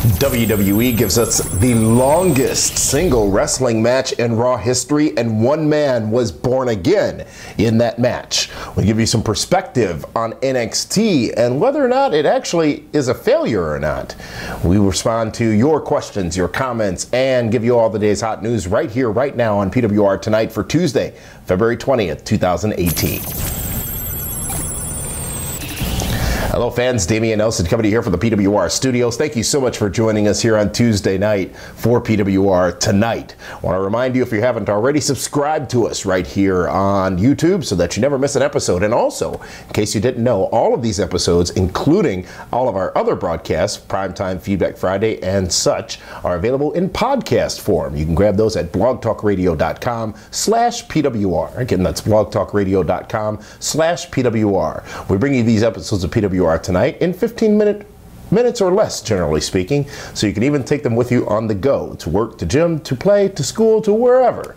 WWE gives us the longest single wrestling match in Raw history, and one man was born again in that match. We'll give you some perspective on NXT and whether or not it actually is a failure or not. We respond to your questions, your comments, and give you all the day's hot news right here, right now on PWR Tonight for Tuesday, February 20th, 2018. Hello fans, Damian Nelson coming to you here from the PWR studios. Thank you so much for joining us here on Tuesday night for PWR Tonight. I want to remind you, if you haven't already, subscribe to us right here on YouTube so that you never miss an episode. And also, in case you didn't know, all of these episodes, including all of our other broadcasts, Primetime, Feedback Friday, and such, are available in podcast form. You can grab those at blogtalkradio.com/PWR. Again, that's blogtalkradio.com/PWR. We bring you these episodes of PWR Tonight in 15 minutes or less, generally speaking, so you can even take them with you on the go, to work, to gym, to play, to school, to wherever,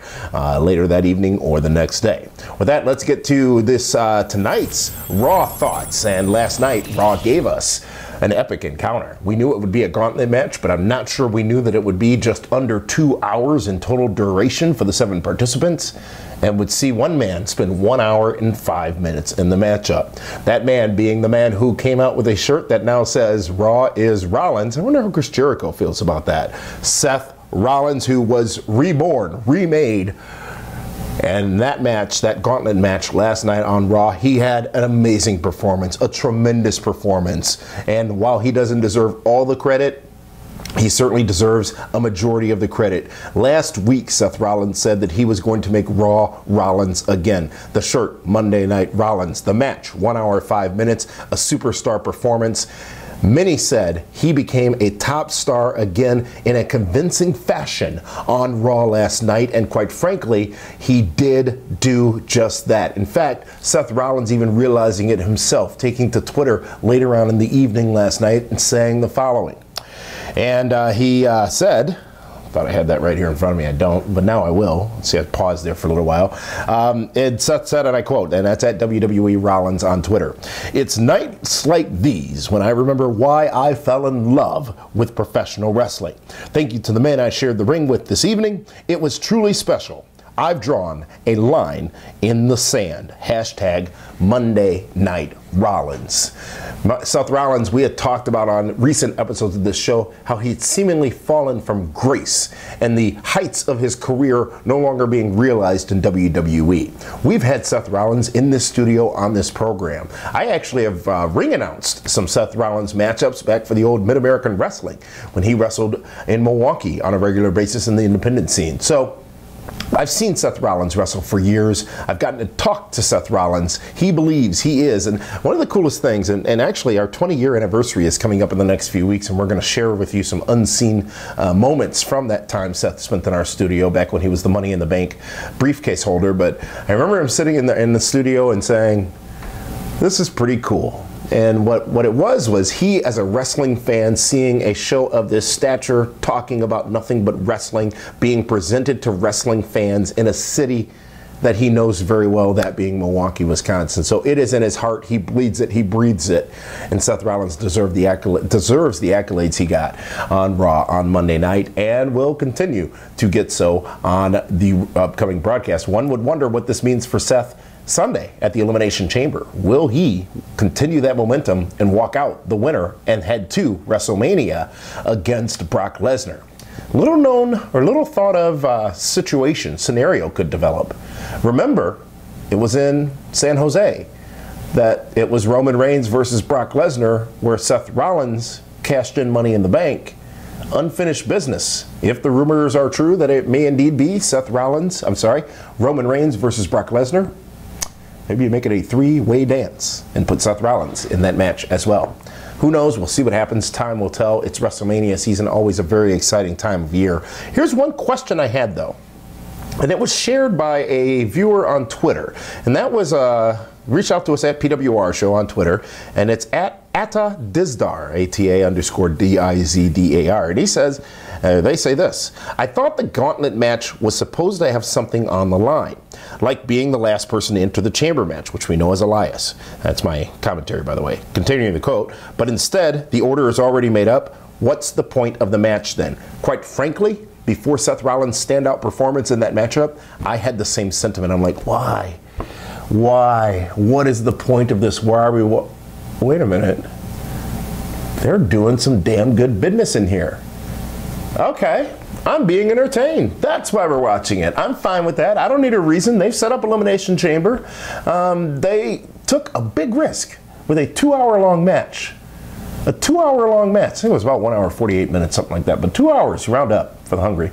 later that evening or the next day. With that, let's get to this tonight's Raw thoughts. And last night, Raw gave us an epic encounter. We knew it would be a gauntlet match, but I'm not sure we knew that it would be just under 2 hours in total duration for the 7 participants, and would see one man spend 1 hour and 5 minutes in the matchup. That man being the man who came out with a shirt that now says Raw is Rollins. I wonder how Chris Jericho feels about that. Seth Rollins, who was reborn, remade. And that match, that gauntlet match last night on Raw, he had an amazing performance, a tremendous performance. And while he doesn't deserve all the credit, he certainly deserves a majority of the credit. Last week, Seth Rollins said that he was going to make Raw Rollins again. The shirt, Monday Night Rollins. The match, 1 hour, 5 minutes, a superstar performance. Many said he became a top star again in a convincing fashion on Raw last night, and quite frankly, he did do just that. In fact, Seth Rollins even realizing it himself, taking to Twitter later on in the evening last night and saying the following. And he said, thought I had that right here in front of me. I don't, but now I will. See, I paused there for a little while. And Seth said, and I quote, and that's at WWE Rollins on Twitter, "It's nights like these when I remember why I fell in love with professional wrestling. Thank you to the men I shared the ring with this evening. It was truly special. I've drawn a line in the sand. Hashtag Monday Night Rollins." Seth Rollins, we had talked about on recent episodes of this show how he'd seemingly fallen from grace and the heights of his career no longer being realized in WWE. We've had Seth Rollins in this studio on this program. I actually have ring announced some Seth Rollins matchups back for the old Mid-American Wrestling when he wrestled in Milwaukee on a regular basis in the independent scene. So I've seen Seth Rollins wrestle for years. I've gotten to talk to Seth Rollins. He believes he is. And one of the coolest things, and actually our 20-year anniversary is coming up in the next few weeks, and we're going to share with you some unseen moments from that time Seth spent in our studio back when he was the Money in the Bank briefcase holder. But I remember him sitting in the studio and saying, "This is pretty cool." And what it was he, as a wrestling fan, seeing a show of this stature, talking about nothing but wrestling, being presented to wrestling fans in a city that he knows very well, that being Milwaukee, Wisconsin. So it is in his heart. He bleeds it. He breathes it. And Seth Rollins deserves the accolades he got on Raw on Monday night, and will continue to get so on the upcoming broadcast. One would wonder what this means for Seth Sunday at the Elimination Chamber. Will he continue that momentum and walk out the winner and head to WrestleMania against Brock Lesnar? Little known or little thought of scenario could develop. Remember, it was in San Jose that it was Roman Reigns versus Brock Lesnar, where Seth Rollins cashed in Money in the Bank. Unfinished business. If the rumors are true that it may indeed be Roman Reigns versus Brock Lesnar, maybe you make it a 3-way dance and put Seth Rollins in that match as well. Who knows? We'll see what happens. Time will tell. It's WrestleMania season, always a very exciting time of year. Here's one question I had, though, and it was shared by a viewer on Twitter, and that was reach out to us at PWR Show on Twitter, and it's at Atta Dizdar, ATA_DIZDAR, and he says, they say this: "I thought the gauntlet match was supposed to have something on the line, like being the last person to enter the chamber match, which we know as Elias." That's my commentary, by the way. Continuing the quote, "But instead, the order is already made up. what's the point of the match then? Quite frankly, before Seth Rollins' standout performance in that matchup, I had the same sentiment. I'm like, why? Why? What is the point of this? Why are we... Wait a minute. They're doing some damn good business in here. Okay, I'm being entertained. That's why we're watching it. I'm fine with that. I don't need a reason. They've set up Elimination Chamber. They took a big risk with a 2-hour-long match. A 2-hour-long match. I think it was about 1 hour, 48 minutes, something like that. But 2 hours, round up for the hungry.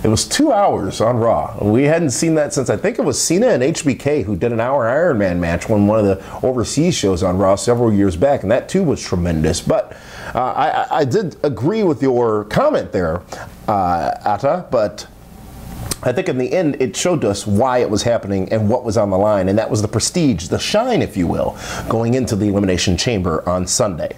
It was 2 hours on Raw. We hadn't seen that since, I think it was Cena and HBK who did an hour Iron Man match on one of the overseas shows on Raw several years back, and that too was tremendous. But I did agree with your comment there, Atta, but I think in the end it showed us why it was happening and what was on the line, and that was the prestige, the shine, if you will, going into the Elimination Chamber on Sunday.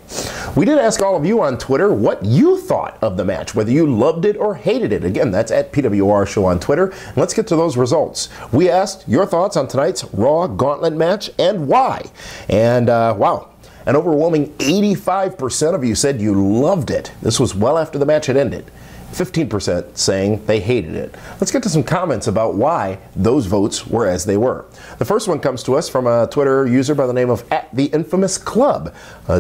We did ask all of you on Twitter what you thought of the match, whether you loved it or hated it. Again, that's at PWR Show on Twitter. And let's get to those results. We asked your thoughts on tonight's Raw Gauntlet match and why. And wow. An overwhelming 85% of you said you loved it. This was well after the match had ended. 15% saying they hated it. Let's get to some comments about why those votes were as they were. The first one comes to us from a Twitter user by the name of @TheInfamousClub.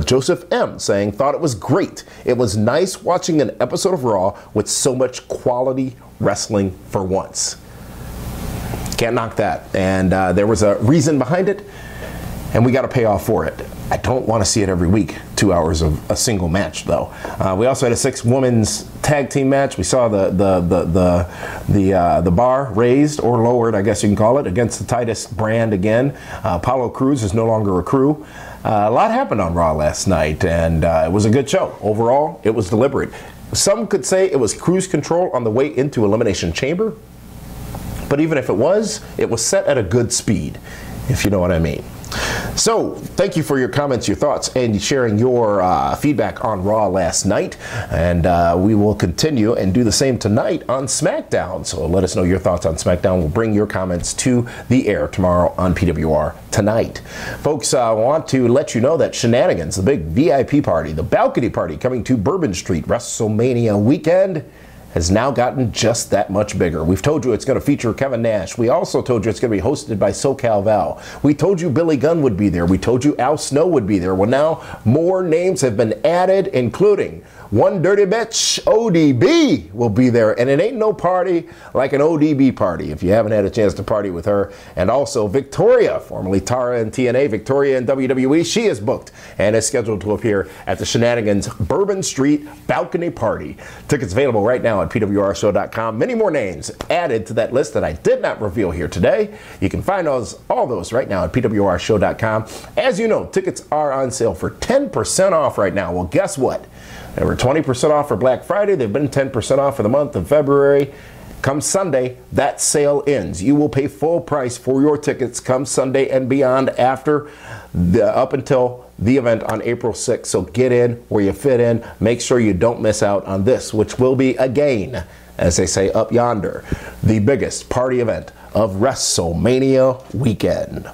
Joseph M. saying, thought it was great. It was nice watching an episode of Raw with so much quality wrestling for once. Can't knock that. And there was a reason behind it, and we got to pay off for it. I don't want to see it every week, 2 hours of a single match, though. We also had a 6-women's tag team match. We saw the bar raised or lowered, I guess you can call it, against the Titus brand again. Apollo Crews is no longer a crew. A lot happened on Raw last night, and it was a good show. Overall, it was deliberate. Some could say it was cruise control on the way into Elimination Chamber, but even if it was set at a good speed, if you know what I mean. So, thank you for your comments, your thoughts, and sharing your feedback on Raw last night. And we will continue and do the same tonight on SmackDown. So let us know your thoughts on SmackDown. We'll bring your comments to the air tomorrow on PWR tonight. Folks, I want to let you know that Shenanigans, the big VIP party, the balcony party coming to Bourbon Street WrestleMania weekend, has now gotten just that much bigger. We've told you it's going to feature Kevin Nash. We also told you it's going to be hosted by SoCal Val. We told you Billy Gunn would be there. We told you Al Snow would be there. Well, now more names have been added, including one dirty bitch, ODB, will be there. And it ain't no party like an ODB party if you haven't had a chance to party with her. And also Victoria, formerly Tara in TNA, Victoria in WWE, she is booked and is scheduled to appear at the Shenanigans Bourbon Street Balcony Party. Tickets available right now at PWRshow.com. Many more names added to that list that I did not reveal here today. You can find all those right now at PWRshow.com. As you know, tickets are on sale for 10% off right now. Well, guess what? They were 20% off for Black Friday. They've been 10% off for the month of February. Come Sunday, that sale ends. You will pay full price for your tickets come Sunday and beyond up until the event on April 6th. So get in where you fit in. Make sure you don't miss out on this, which will be, again, as they say up yonder, the biggest party event of WrestleMania weekend.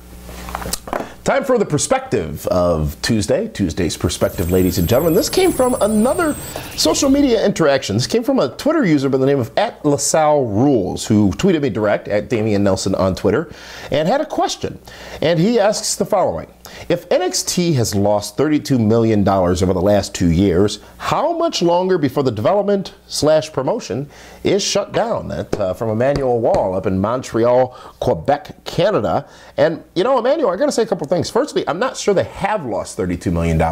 Time for the perspective of Tuesday's perspective, ladies and gentlemen. This came from another social media interaction. This came from a Twitter user by the name of @LaSalleRules, who tweeted me direct at Damian Nelson on Twitter and had a question. And he asks the following. If NXT has lost $32 million over the last 2 years, how much longer before the development/promotion is shut down? That from Emmanuel Wall up in Montreal, Quebec, Canada. And, you know, Emmanuel, I got to say a couple things. Firstly, I'm not sure they have lost $32 million.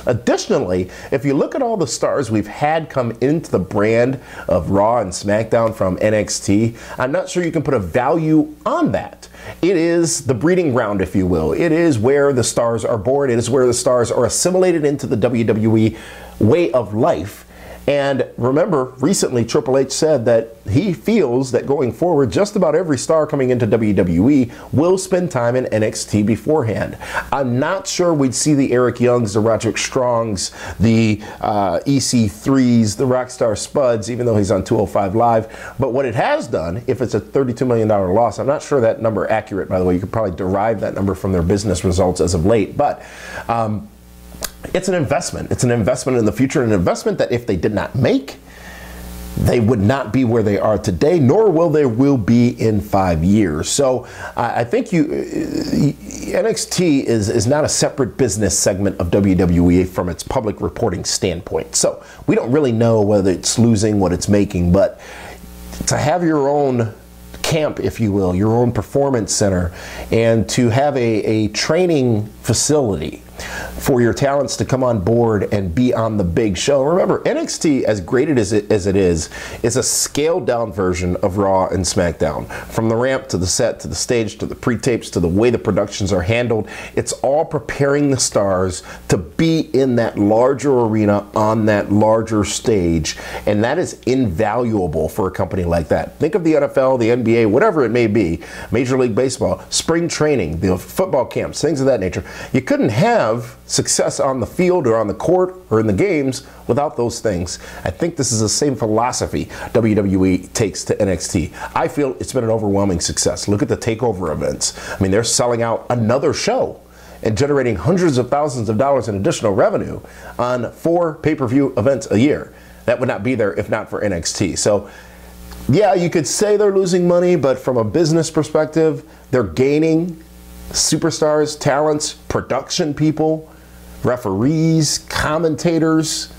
Additionally, if you look at all the stars we've had come into the brand of Raw and SmackDown from NXT, I'm not sure you can put a value on that. It is the breeding ground, if you will. It is where the stars are born. It is where the stars are assimilated into the WWE way of life. And remember, recently Triple H said that he feels that going forward, just about every star coming into WWE will spend time in NXT beforehand. I'm not sure we'd see the Eric Youngs, the Roderick Strongs, the EC3s, the Rockstar Spuds, even though he's on 205 Live. But what it has done, if it's a $32 million loss, I'm not sure that number accurate, by the way. You could probably derive that number from their business results as of late. But it's an investment. It's an investment in the future, an investment that if they did not make, they would not be where they are today, nor will they be in 5 years. So I think NXT is not a separate business segment of WWE from its public reporting standpoint. So we don't really know whether it's losing, what it's making, but to have your own camp, if you will, your own performance center, and to have a training facility for your talents to come on board and be on the big show. Remember, NXT, as great as it is a scaled down version of Raw and SmackDown. From the ramp to the set to the stage to the pre-tapes to the way the productions are handled, it's all preparing the stars to be in that larger arena on that larger stage, and that is invaluable for a company like that. Think of the NFL, the NBA, whatever it may be, Major League Baseball, spring training, the football camps, things of that nature. You couldn't have success on the field or on the court or in the games without those things. I think this is the same philosophy WWE takes to NXT. I feel it's been an overwhelming success. Look at the takeover events. I mean, they're selling out another show and generating hundreds of thousands of dollars in additional revenue on 4 pay-per-view events a year. That would not be there if not for NXT. So yeah, you could say they're losing money, but from a business perspective, they're gaining superstars, talents, production people, referees, commentators,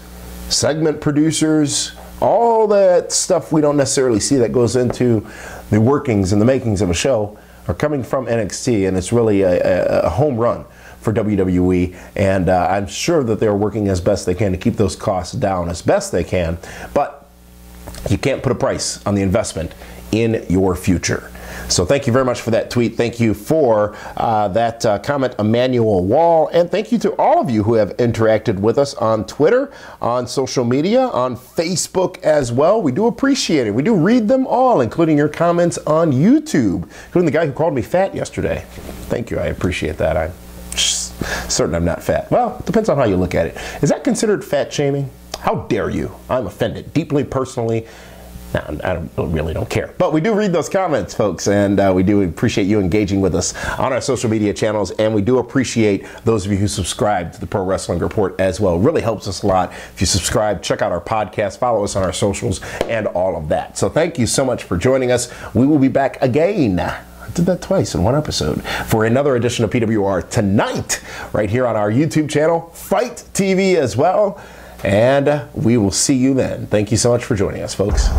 segment producers, all that stuff we don't necessarily see that goes into the workings and the makings of a show are coming from NXT, and it's really a home run for WWE, and I'm sure that they're working as best they can to keep those costs down as best they can, but you can't put a price on the investment in your future. So thank you very much for that tweet. Thank you for that comment, Emmanuel Wall. And thank you to all of you who have interacted with us on Twitter, on social media, on Facebook as well. We do appreciate it. We do read them all, including your comments on YouTube, including the guy who called me fat yesterday. Thank you. I appreciate that. I'm certain I'm not fat. Well, it depends on how you look at it. Is that considered fat shaming? How dare you? I'm offended, deeply, personally. No, I really don't care. But we do read those comments, folks, and we do appreciate you engaging with us on our social media channels, and we do appreciate those of you who subscribe to the Pro Wrestling Report as well. It really helps us a lot. If you subscribe, check out our podcast, follow us on our socials, and all of that. So thank you so much for joining us. We will be back again. I did that twice in one episode for another edition of PWR tonight, right here on our YouTube channel, Fight TV as well. And we will see you then. Thank you so much for joining us, folks.